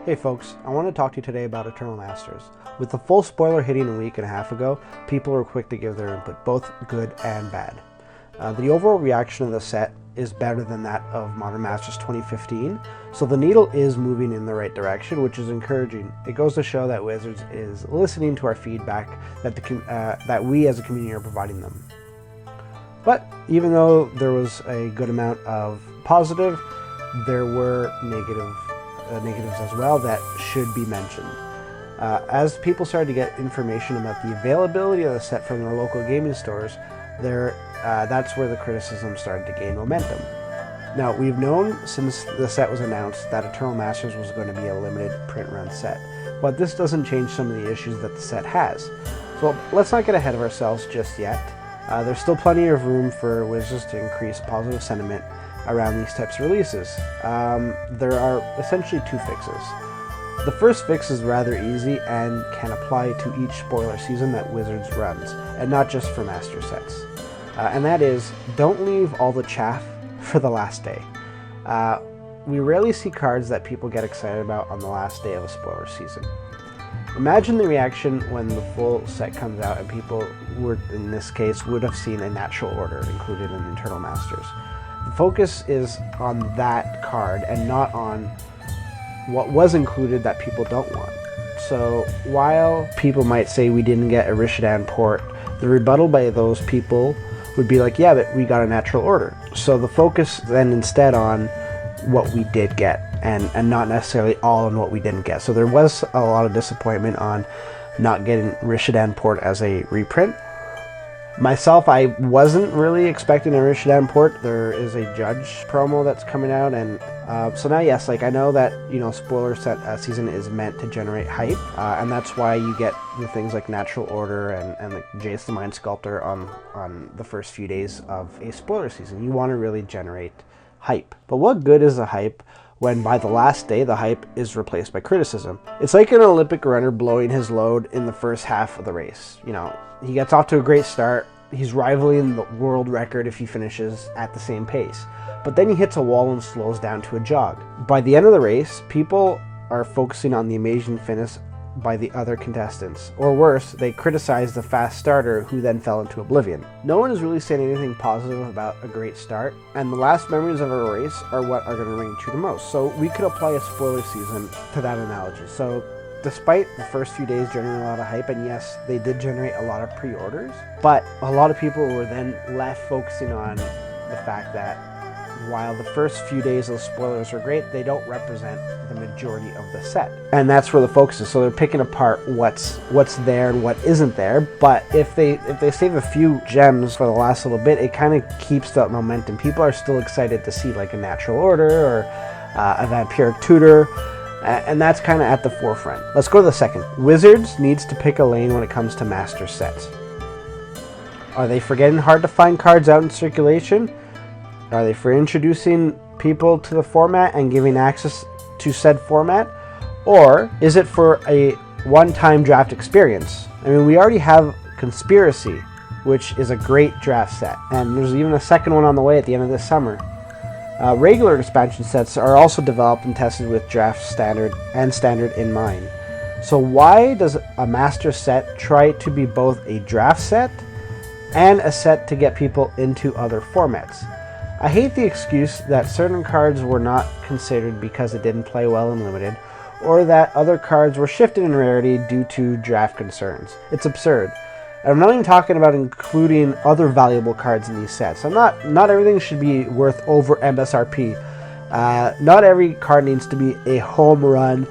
Hey folks, I want to talk to you today about Eternal Masters. With the full spoiler hitting a week and a half ago, people were quick to give their input, both good and bad. The overall reaction of the set is better than that of Modern Masters 2015, so the needle is moving in the right direction, which is encouraging. It goes to show that Wizards is listening to our feedback that we as a community are providing them. But even though there was a good amount of positive, there were negatives as well that should be mentioned. As people started to get information about the availability of the set from their local gaming stores, that's where the criticism started to gain momentum. Now, we've known since the set was announced that Eternal Masters was going to be a limited print run set, but this doesn't change some of the issues that the set has. So let's not get ahead of ourselves just yet. There's still plenty of room for Wizards to increase positive sentiment around these types of releases. There are essentially two fixes. The first fix is rather easy and can apply to each spoiler season that Wizards runs, and not just for master sets. And that is, don't leave all the chaff for the last day. We rarely see cards that people get excited about on the last day of a spoiler season. Imagine the reaction when the full set comes out and people would, in this case, would have seen a natural order included in Eternal Masters. The focus is on that card and not on what was included that people don't want. So while people might say we didn't get a Rishadan port, the rebuttal by those people would be like, yeah, but we got a natural order. So the focus then instead on what we did get and not necessarily all on what we didn't get. So there was a lot of disappointment on not getting Rishadan port as a reprint. Myself, I wasn't really expecting a Rishadan port. There is a Judge promo that's coming out, and so now, yes, like I know that spoiler set season is meant to generate hype, and that's why you get the things like Natural Order and like Jace the Mind Sculptor on the first few days of a spoiler season. You want to really generate hype. But what good is the hype when by the last day the hype is replaced by criticism? It's like an Olympic runner blowing his load in the first half of the race. He gets off to a great start. He's rivaling the world record if he finishes at the same pace. But then he hits a wall and slows down to a jog. By the end of the race, people are focusing on the amazing finish by the other contestants. Or worse, they criticize the fast starter who then fell into oblivion. No one is really saying anything positive about a great start, and the last memories of a race are what are going to ring true the most. So we could apply a spoiler season to that analogy. So despite the first few days generating a lot of hype, and yes, they did generate a lot of pre-orders, but a lot of people were then left focusing on the fact that while the first few days of the spoilers are great, they don't represent the majority of the set. And that's where the focus is. So they're picking apart what's there and what isn't there. But if they save a few gems for the last little bit, it kind of keeps that momentum. People are still excited to see like a Natural Order or a Vampiric Tutor. And that's kind of at the forefront. Let's go to the second. Wizards needs to pick a lane when it comes to master sets. Are they forgetting hard to find cards out in circulation? Are they for introducing people to the format and giving access to said format? Or is it for a one-time draft experience? I mean, we already have Conspiracy, which is a great draft set. And there's even a second one on the way at the end of this summer. Regular expansion sets are also developed and tested with draft standard in mind. So why does a master set try to be both a draft set and a set to get people into other formats? I hate the excuse that certain cards were not considered because it didn't play well in Limited, or that other cards were shifted in rarity due to draft concerns. It's absurd. And I'm not even talking about including other valuable cards in these sets. Not everything should be worth over MSRP. Not every card needs to be a home run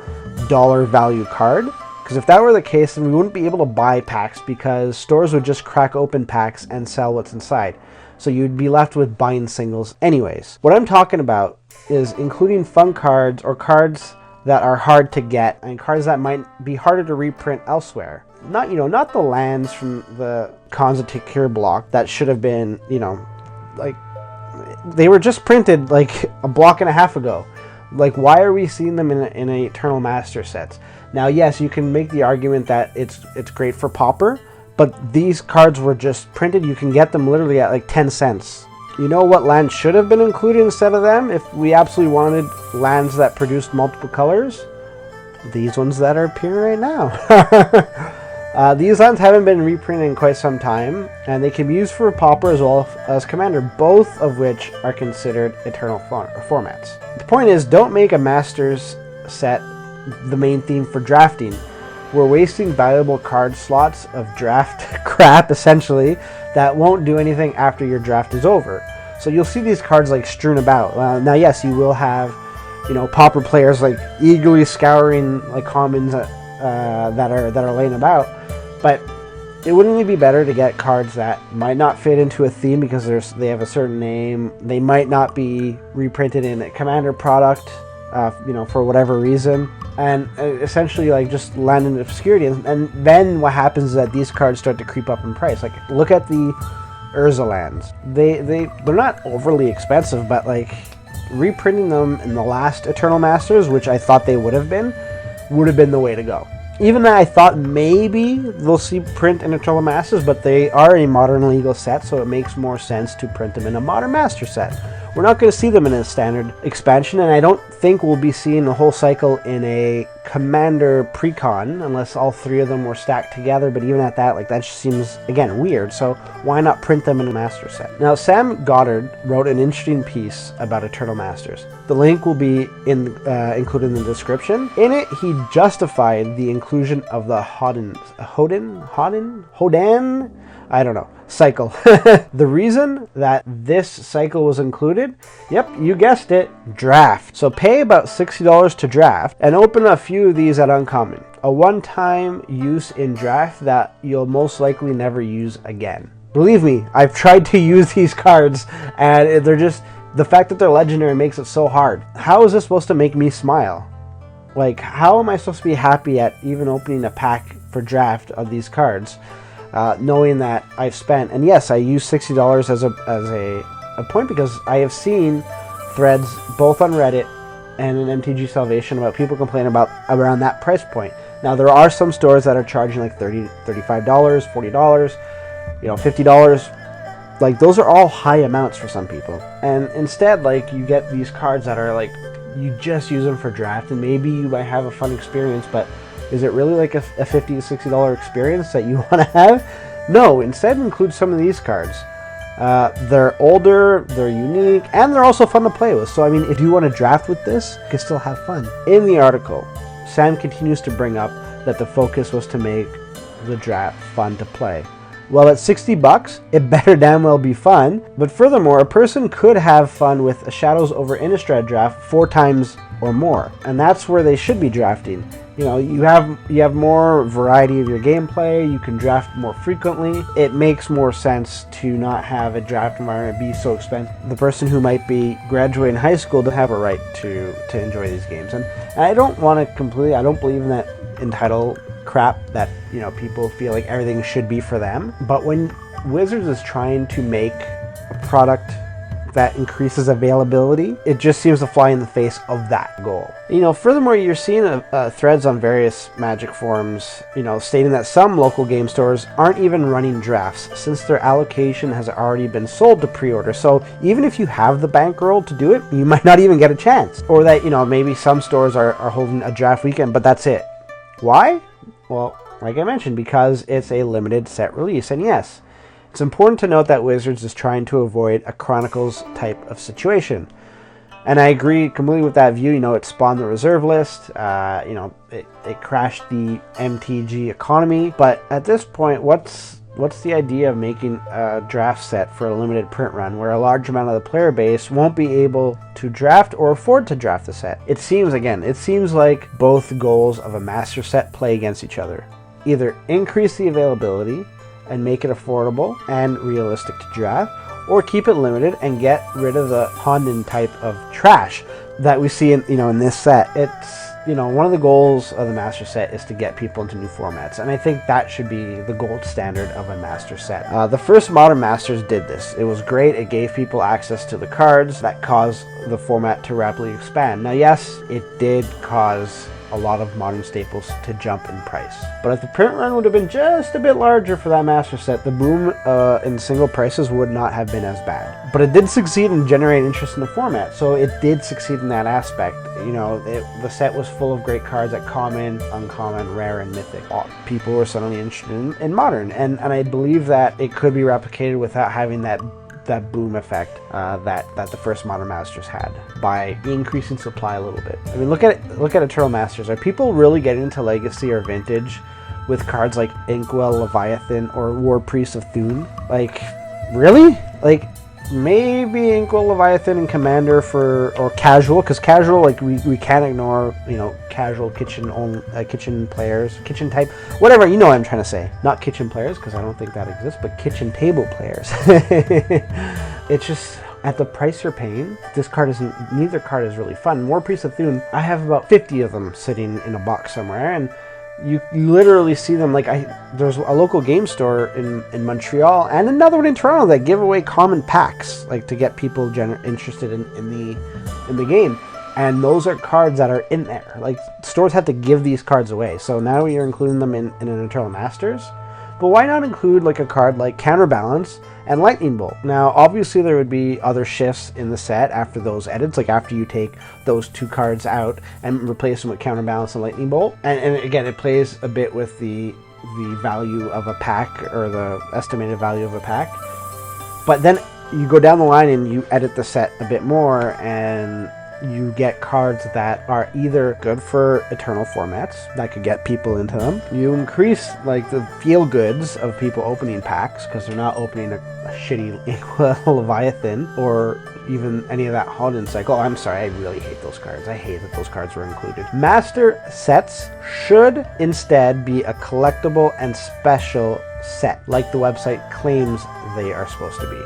dollar value card, because if that were the case, then we wouldn't be able to buy packs because stores would just crack open packs and sell what's inside. So you'd be left with buying singles anyways. What I'm talking about is including fun cards or cards that are hard to get and cards that might be harder to reprint elsewhere. Not the lands from the Khans of Tekir block that should have been, like they were just printed like a block and a half ago. Like, why are we seeing them in a Eternal Master sets? Now, yes, you can make the argument that it's great for Pauper, but these cards were just printed. You can get them literally at like 10 cents. You know what land should have been included instead of them if we absolutely wanted lands that produced multiple colors? these ones that are appearing right now. These lands haven't been reprinted in quite some time, and they can be used for Pauper as well as Commander, both of which are considered eternal formats. The point is, don't make a Masters set the main theme for drafting. We're wasting valuable card slots of draft crap, essentially, that won't do anything after your draft is over. So you'll see these cards like strewn about. Now, yes, you will have, Pauper players like eagerly scouring like commons that are laying about, but it wouldn't it be better to get cards that might not fit into a theme because they have a certain name, they might not be reprinted in a Commander product, for whatever reason, and essentially like just land in obscurity. And then what happens is that these cards start to creep up in price. Like, look at the Urza lands. They're not overly expensive, but like reprinting them in the last Eternal Masters, which I thought they would have been the way to go. Even though I thought maybe they'll see print in Eternal Masters, but they are a modern legal set, so it makes more sense to print them in a modern master set. We're not going to see them in a standard expansion, and I don't think we'll be seeing the whole cycle in a Commander Precon unless all three of them were stacked together. But even at that, like, that just seems, again, weird. So why not print them in a master set? Now, Sam Goddard wrote an interesting piece about Eternal Masters. The link will be included in the description. In it, he justified the inclusion of the Hoden cycle. The reason that this cycle was included, yep, you guessed it, draft. So pay about $60 to draft and open a few of these at Uncommon. A one-time use in draft that you'll most likely never use again. Believe me, I've tried to use these cards and they're just, the fact that they're legendary makes it so hard. How is this supposed to make me smile? Like, how am I supposed to be happy at even opening a pack for draft of these cards? Knowing that I've spent, and yes, I use $60 as a point because I have seen threads both on Reddit and in MTG Salvation about people complaining about around that price point. Now, there are some stores that are charging like $30, $35, $40, $50. Like, those are all high amounts for some people. And instead, like, you get these cards that are like, you just use them for draft, and maybe you might have a fun experience, but is it really like a $50 to $60 experience that you want to have? No, instead include some of these cards. They're older, they're unique, and they're also fun to play with. So, I mean, if you want to draft with this, you can still have fun. In the article, Sam continues to bring up that the focus was to make the draft fun to play. Well, at $60, it better damn well be fun. But furthermore, a person could have fun with a Shadows over Innistrad draft 4 times or more. And that's where they should be drafting. You have more variety of your gameplay, you can draft more frequently. It makes more sense to not have a draft environment be so expensive. The person who might be graduating high school doesn't have a right to enjoy these games. And I don't want to I don't believe in that entitled crap that, people feel like everything should be for them. But when Wizards is trying to make a product that increases availability, it just seems to fly in the face of that goal. Furthermore, you're seeing threads on various Magic forums, stating that some local game stores aren't even running drafts since their allocation has already been sold to pre-order. So even if you have the bankroll to do it, you might not even get a chance. Or that, maybe some stores are holding a draft weekend, but that's it. Why? Well, like I mentioned, because it's a limited set release. And yes, it's important to note that Wizards is trying to avoid a Chronicles type of situation. And I agree completely with that view. It spawned the reserve list. It crashed the MTG economy. But at this point, what's the idea of making a draft set for a limited print run where a large amount of the player base won't be able to draft or afford to draft the set? It seems like both goals of a master set play against each other. Either increase the availability and make it affordable and realistic to draft, or keep it limited and get rid of the Honden type of trash that we see in this set. It's one of the goals of the master set is to get people into new formats, and I think that should be the gold standard of a master set. The first Modern Masters did this. It was great. It gave people access to the cards that caused the format to rapidly expand. Now, yes, it did cause a lot of modern staples to jump in price. But if the print run would have been just a bit larger for that master set, the boom in single prices would not have been as bad. But it did succeed in generating interest in the format, so it did succeed in that aspect. You know, the set was full of great cards at common, uncommon, rare, and mythic. People were suddenly interested in modern, and I believe that it could be replicated without having that boom effect that the first Modern Masters had, by increasing supply a little bit. I mean, look at Eternal Masters. Are people really getting into Legacy or Vintage with cards like Inkwell Leviathan or War Priest of Thune? Like, really? Like, maybe Inkwell Leviathan and Commander or casual, because casual, like, we can't ignore, you know, casual kitchen players, kitchen type, whatever, you know what I'm trying to say. Not kitchen players, because I don't think that exists, but kitchen table players. It's just, at the price you're paying, neither card is really fun. War Priest of Thune, I have about 50 of them sitting in a box somewhere, and you literally see them. Like, there's a local game store in Montreal and another one in Toronto that give away common packs, like, to get people interested in the game. And those are cards that are in there. Like, stores have to give these cards away. So now you're including them in an Eternal Masters. But why not include, like, a card like Counterbalance and Lightning Bolt? Now, obviously, there would be other shifts in the set after those edits, like after you take those two cards out and replace them with Counterbalance and Lightning Bolt. And again, it plays a bit with the value of a pack, or the estimated value of a pack. But then you go down the line and you edit the set a bit more, and you get cards that are either good for Eternal formats that could get people into them. You increase, like, the feel goods of people opening packs, because they're not opening a shitty Inkwell Leviathan or even any of that Hoden Cycle. I'm sorry, I really hate those cards. I hate that those cards were included. Master sets should instead be a collectible and special set, like the website claims they are supposed to be.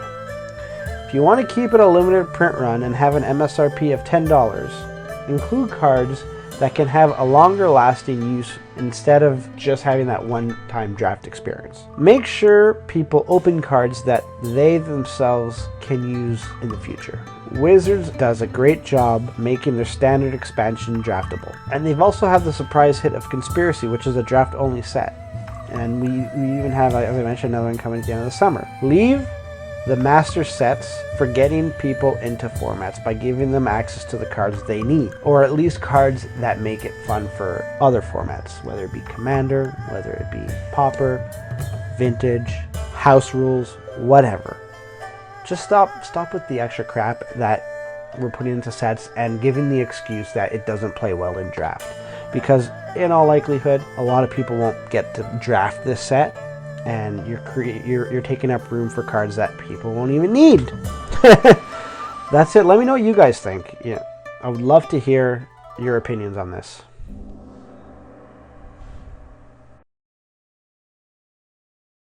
If you want to keep it a limited print run and have an MSRP of $10, include cards that can have a longer lasting use instead of just having that one-time draft experience. Make sure people open cards that they themselves can use in the future. Wizards does a great job making their standard expansion draftable. And they've also had the surprise hit of Conspiracy, which is a draft-only set. And we even have, as I mentioned, another one coming at the end of the summer. Leave the master sets for getting people into formats by giving them access to the cards they need, or at least cards that make it fun for other formats, whether it be Commander, whether it be Pauper, Vintage, House Rules, whatever. Just stop with the extra crap that we're putting into sets and giving the excuse that it doesn't play well in draft, because in all likelihood a lot of people won't get to draft this set, and you're taking up room for cards that people won't even need. That's it. Let me know what you guys think. Yeah, I would love to hear your opinions on this.